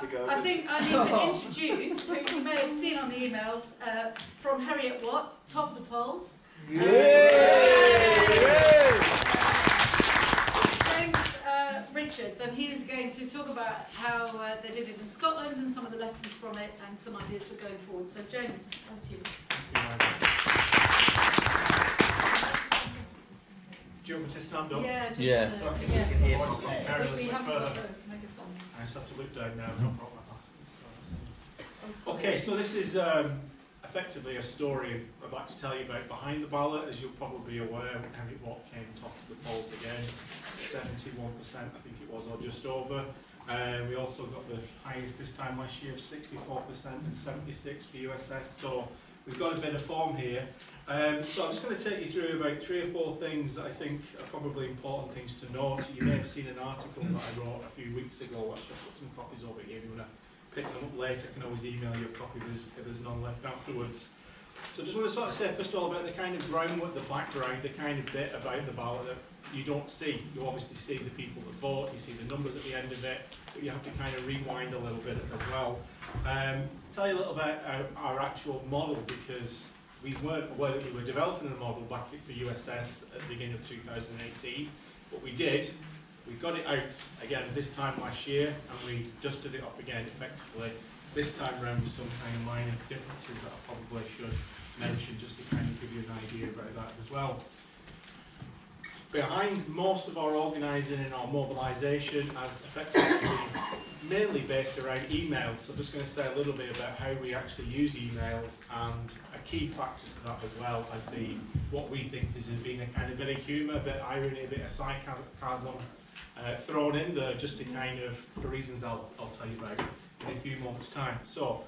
to go. I think I need to introduce, who you may have seen on the emails, from Herriot Watt, top of the polls. James Richards, and he's going to talk about how they did it in Scotland and some of the lessons from it and some ideas for going forward. So James, over to you. Do you want me to stand up? Yeah, just Yeah. So I can yeah. hear my We little haven't further. got the megaphone. I just have to look down now. I've not brought my glasses. Oh, sorry. Okay, so this is effectively a story I'd like to tell you about behind the ballot. As you'll probably be aware, Herriot Watt came top of the polls again, 71% I think it was, or just over. We also got the highest this time last year of 64% and 76 for USS. So we've got a bit of form here. So I'm just going to take you through about 3 or 4 things that I think are probably important things to note. You may have seen an article that I wrote a few weeks ago, which I've put some copies over here. If you want to pick them up later, I can always email you a copy if there's none left afterwards. So I just want to sort of say first of all about the kind of groundwork, the background, the kind of bit about the ballot that you don't see. You obviously see the people that vote, you see the numbers at the end of it, but you have to kind of rewind a little bit as well. Tell you a little bit about our actual model, because we weren't aware that we were developing a model back for USS at the beginning of 2018, but we did. We got it out again this time last year, and we dusted it up again effectively this time around with some kind of minor differences that I probably should mention just to kind of give you an idea about that as well. Behind most of our organising and our mobilisation has effectively mainly based around emails. So I'm just going to say a little bit about how we actually use emails, and a key factor to that as well as what we think is being a kind of bit of humour, a bit of irony, a bit of sarcasm thrown in there, just to kind of, for reasons I'll tell you about in a few moments' time. So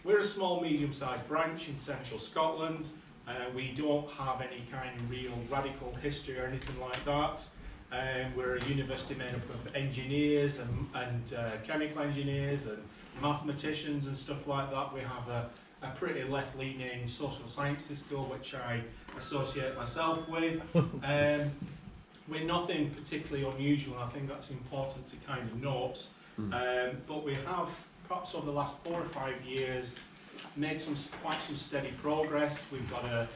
we're a small, medium-sized branch in central Scotland. We don't have any kind of real radical history or anything like that. We're a university made up of engineers and chemical engineers and mathematicians and stuff like that. We have a pretty left-leaning social sciences school, which I associate myself with. We're nothing particularly unusual, and I think that's important to kind of note. But we have, perhaps over the last 4 or 5 years, made quite some steady progress. We've got a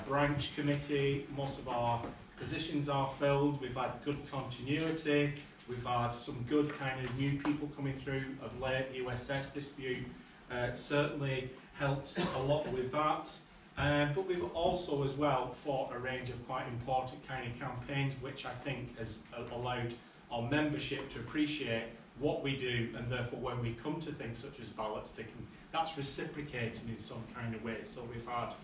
branch committee. Most of our positions are filled. We've had good continuity. We've had some good kind of new people coming through of late. The USS dispute certainly helped a lot with that. But we've also as well fought a range of quite important kind of campaigns, which I think has allowed our membership to appreciate what we do, and therefore when we come to things such as ballots, that's reciprocating in some kind of way. So we've had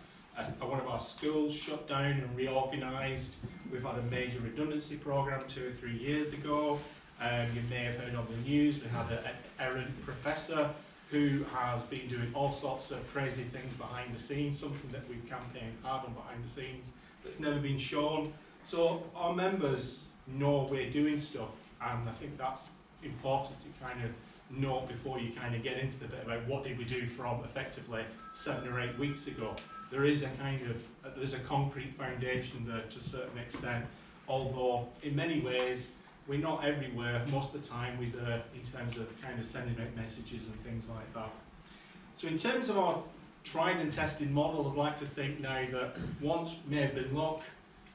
one of our schools shut down and reorganised. We've had a major redundancy programme 2 or 3 years ago. You may have heard on the news, we had an errant professor who has been doing all sorts of crazy things behind the scenes, something that we've campaigned hard on behind the scenes that's never been shown. So our members know we're doing stuff, and I think that's important to kind of note before you kind of get into the bit about what did we do from effectively 7 or 8 weeks ago. There is a kind of, there's a concrete foundation there to a certain extent, although in many ways we're not everywhere most of the time with in terms of kind of sending out messages and things like that. So in terms of our tried and tested model, I'd like to think now that once may have been luck,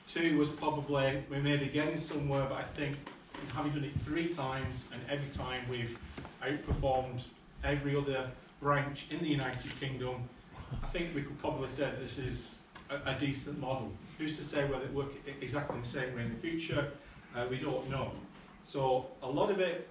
2 was probably, we may be getting somewhere, but I think having done it 3 times, and every time we've outperformed every other branch in the United Kingdom, I think we could probably say that this is a decent model. Who's to say whether it will work exactly the same way in the future? We don't know. So a lot of it,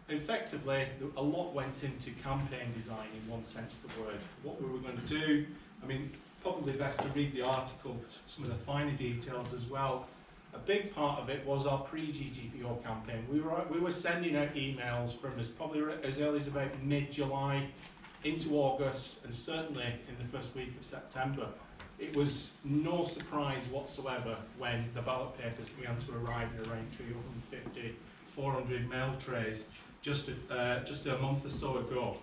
effectively, a lot went into campaign design in one sense of the word. What we were going to do, I mean, probably best to read the article, some of the finer details as well. A big part of it was our pre-GGPO campaign. We were sending out emails from probably as early as about mid-July into August, and certainly in the first week of September. It was no surprise whatsoever when the ballot papers began to arrive in around 350, 400 mail trays just a month or so ago.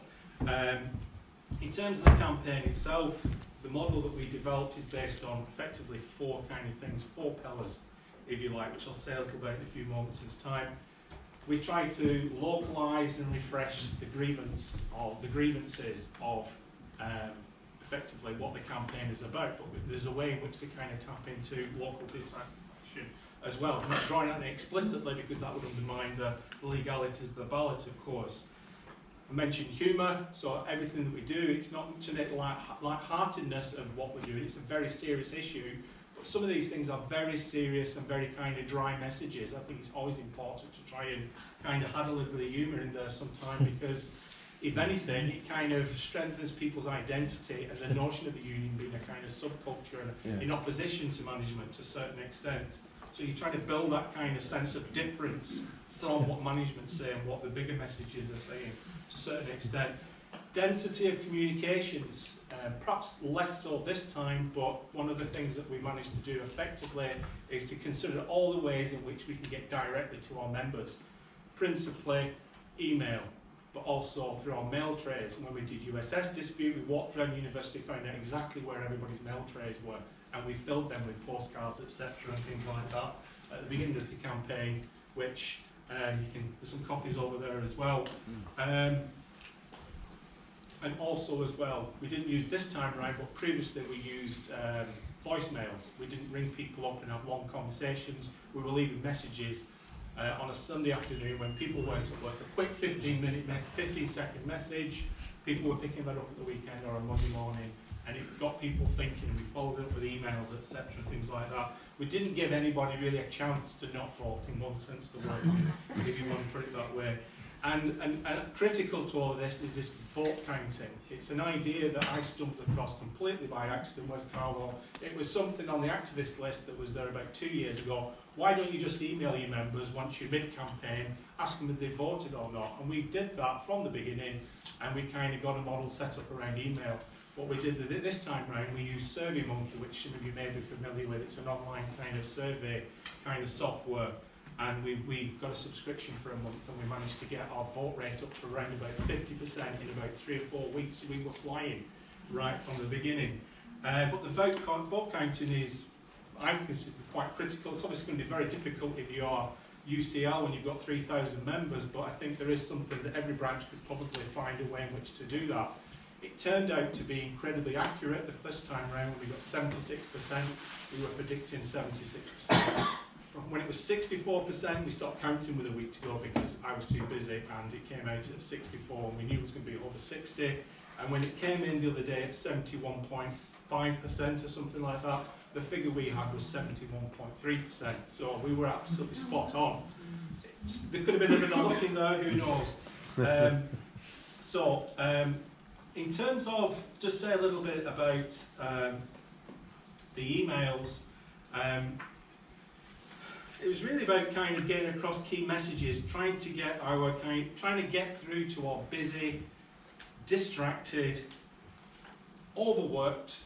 In terms of the campaign itself, the model that we developed is based on effectively 4 kind of things, 4 pillars, if you like, which I'll say a little about in a few moments' time. we try to localise and refresh the grievances of effectively what the campaign is about, but there's a way in which to kind of tap into local dissatisfaction as well. I'm not drawing on it explicitly because that would undermine the legalities of the ballot, of course. I mentioned humour, so everything that we do, it's not to make light-heartedness of what we're doing, it's a very serious issue, but some of these things are very serious and very kind of dry messages. I think it's always important to try and kind of add a little bit of humour in there sometime, because if anything, it kind of strengthens people's identity and the notion of the union being a kind of subculture and in opposition to management to a certain extent. So you're trying to build that kind of sense of difference from what management's saying and what the bigger messages are saying to a certain extent. Density of communications, perhaps less so this time, but one of the things that we managed to do effectively is to consider all the ways in which we can get directly to our members. Principally email, but also through our mail trays. When we did USS dispute, we walked around university, found out exactly where everybody's mail trays were, and we filled them with postcards, etc., and things like that at the beginning of the campaign, which there's some copies over there as well. And also as well, we didn't use this time around, but previously we used voicemails. We didn't ring people up and have long conversations. We were leaving messages on a Sunday afternoon when people weren't at work, a quick 15-second message. People were picking that up at the weekend or on Monday morning, and it got people thinking, and we followed it up with emails, etc., things like that. We didn't give anybody really a chance to not vote in one sense of the word, if you want to put it that way. And critical to all of this is this vote counting. It's an idea that I stumbled across completely by accident, West Carlo. It was something on the activist list that was there about 2 years ago. Why don't you just email your members once you're mid-campaign, ask them if they voted or not? And we did that from the beginning, and we kind of got a model set up around email. What we did this time round, we used SurveyMonkey, which some of you may be familiar with. It's an online kind of survey kind of software. And we got a subscription for a month, and we managed to get our vote rate up to around about 50% in about 3 or 4 weeks. So we were flying right from the beginning. But the vote counting is, I consider, quite critical. It's obviously going to be very difficult if you are UCL when you've got 3,000 members, but I think there is something that every branch could probably find a way in which to do that. It turned out to be incredibly accurate the first time round. We got 76%. We were predicting 76%. When it was 64%, we stopped counting with a week to go because I was too busy, and it came out at 64, and we knew it was going to be over 60. And when it came in the other day at 71.5% or something like that, the figure we had was 71.3%. So we were absolutely spot on. There could have been a bit of luck in there, who knows? In terms of, just say a little bit about the emails. It was really about kind of getting across key messages, trying to get through to our busy, distracted, overworked,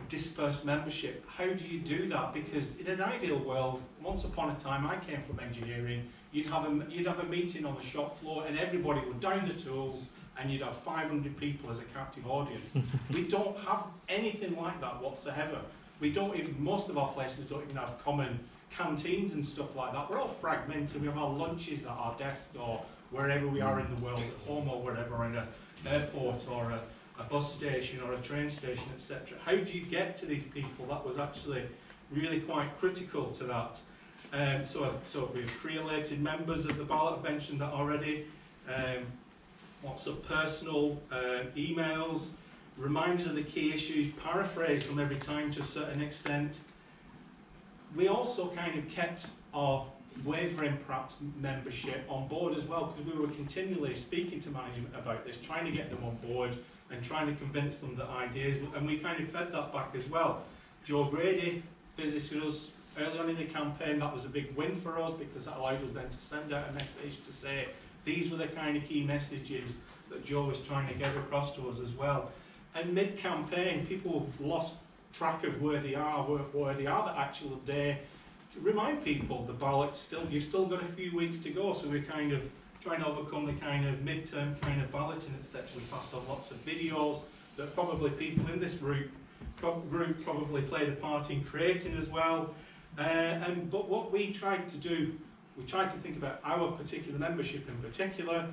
dispersed membership. How do you do that? Because in an ideal world, once upon a time, I came from engineering. You'd have a meeting on the shop floor, and everybody would down the tools, and you'd have 500 people as a captive audience. We don't have anything like that whatsoever. We don't even, most of our places don't even have common canteens and stuff like that. We're all fragmented. We have our lunches at our desk or wherever we are in the world, at home or wherever, in an airport or a bus station or a train station, etc. How do you get to these people? That was actually really quite critical to that. So we've pre-elected members of the ballot, I've mentioned that already. Lots of personal emails, reminders of the key issues, paraphrased from every time to a certain extent. We also kind of kept our wavering perhaps membership on board as well, because we were continually speaking to management about this, trying to get them on board and trying to convince them that ideas, and we kind of fed that back as well. Joe Brady visited us early on in the campaign. That was a big win for us because that allowed us then to send out a message to say these were the kind of key messages that Joe was trying to get across to us as well. And mid-campaign, people lost track of where they are that actual day. Remind people the ballot you've still got a few weeks to go, so we're kind of trying to overcome the kind of mid-term kind of balloting, etc. We passed on lots of videos that probably people in this group probably played a part in creating as well. But what we tried to do we tried to think about our particular membership in particular.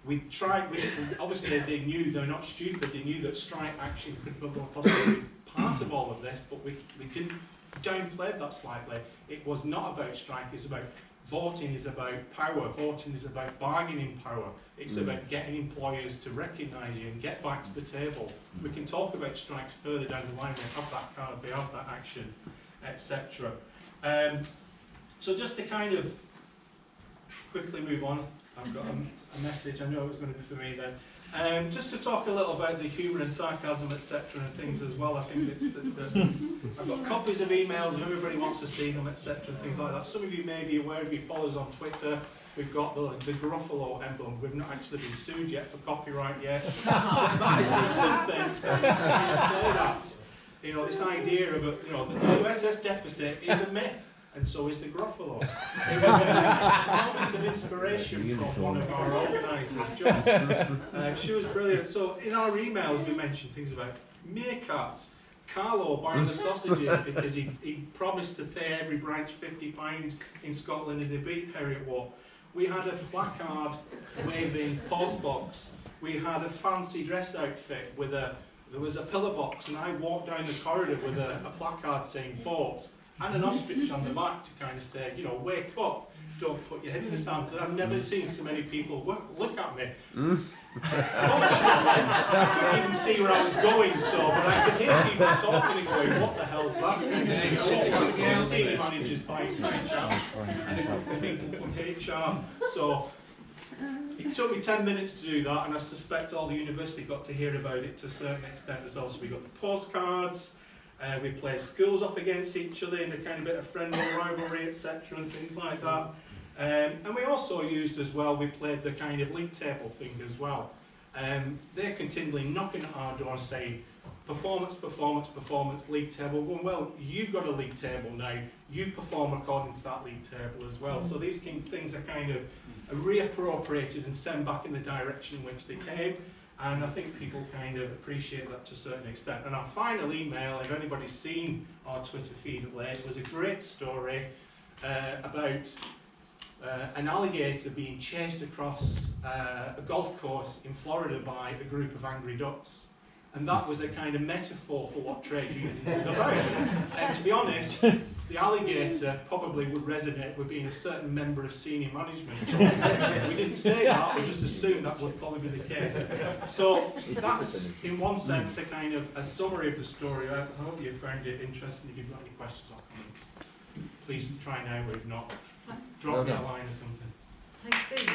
Obviously they knew, they're not stupid, they knew that strike action could possibly be part of all of this, but we didn't downplay that slightly. It was not about strike, it's about voting is about power, voting is about bargaining power. It's about getting employers to recognise you and get back to the table. We can talk about strikes further down the line, we have that card, we have that action, etc. So just to kind of quickly move on, I've got a message, I know it was going to be for me then. Just to talk a little about the humour and sarcasm, etc. and things as well. I think I've got copies of emails if everybody wants to see them, etc. and things like that. Some of you may be aware, if you follow us on Twitter, we've got the Gruffalo emblem. We've not actually been sued yet for copyright yet. That has been something. You know, this idea of the USS deficit is a myth. And so is the Gruffalo. It was a moment of inspiration from one of our organisers, Joss. She was brilliant. So in our emails we mentioned things about meerkats. Carlo buying the sausages because he promised to pay every branch £50 in Scotland if they beat Herriot Watt. We had a placard waving postbox. We had a fancy dress outfit with there was a pillar box, and I walked down the corridor with a placard saying vote. And an ostrich on the back to kind of say, you know, wake up, don't put your head in the sand. And I've never seen so many people look at me. Fortunately, I couldn't even see where I was going, but I could hear people talking and going, what the hell's that? Senior managers buying HR and a couple of people from HR. So it took me 10 minutes to do that, and I suspect all the university got to hear about it to a certain extent as well. So we got the postcards. We played schools off against each other in a kind of bit of friendly rivalry, etc. and things like that. And we also used as well, we played the kind of league table thing as well. They're continually knocking at our door saying, performance, performance, performance, league table. Well, you've got a league table now, you perform according to that league table as well. So these things are kind of reappropriated and sent back in the direction in which they came. And I think people kind of appreciate that to a certain extent. And our final email, if anybody's seen our Twitter feed of late, was a great story about an alligator being chased across a golf course in Florida by a group of angry ducks. And that was a kind of metaphor for what trade unions are about. And to be honest, the alligator probably would resonate with being a certain member of senior management. So we didn't say that, we just assumed that would probably be the case. So that's, in one sense, a kind of a summary of the story. I hope you found it interesting. If you've got any questions or comments, please try now, or if not, drop me a line or something. Thanks, Steve.